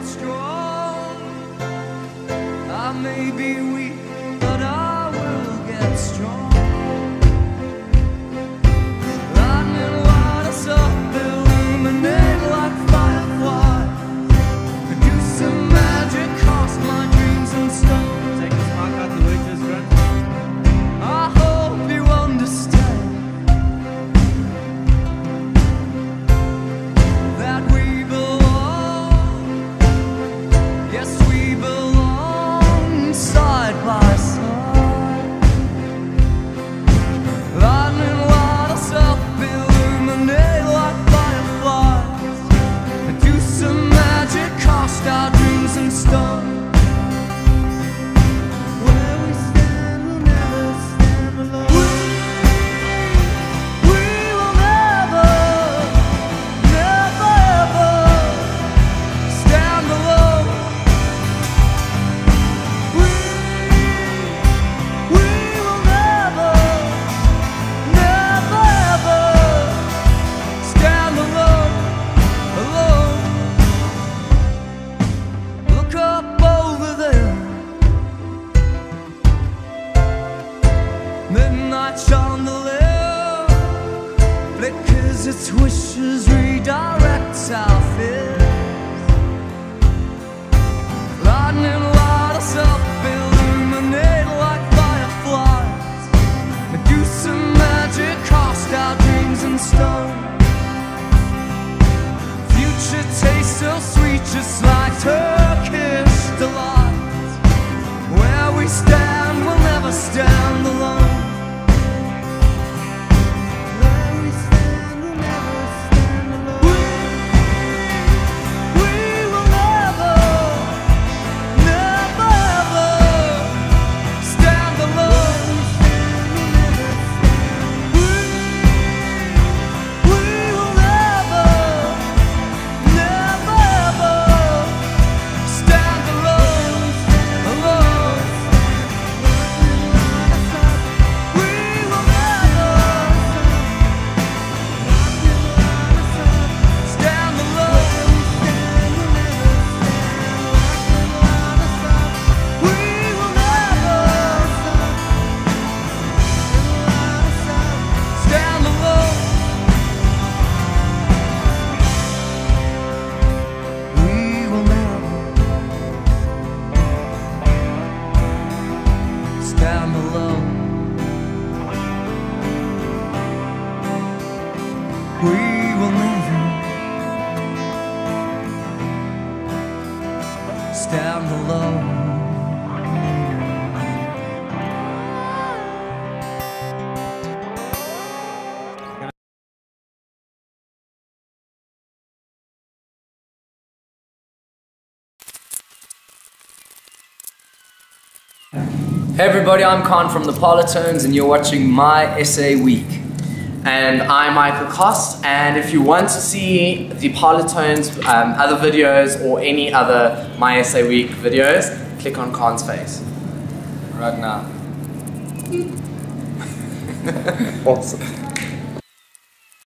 get strong. I may be weak, but I will get strong. Lightning light us up, illuminate like fireflies. Produce some magic, cast my dreams in stone. Take this mark out the way to his friend. I hope you understand that we belong. Yes, we belong side by side. Lightning light us up, illuminate like fireflies. Produce some magic, cast our dreams in stone. Midnight chandelier flickers its wishes, redirects our fears. Lightning light us up, illuminate like fireflies. Do some magic, cast our dreams in stone. Future tastes so sweet, just like Turkish delight. Where we stand, we'll never stand alone. Stand alone. We will never stand alone. Hey everybody, I'm Khan from the Polytones and you're watching My Essay Week. And I'm Michael Cost, and if you want to see the Polytones other videos or any other My Essay Week videos, click on Khan's face. Right now. Awesome.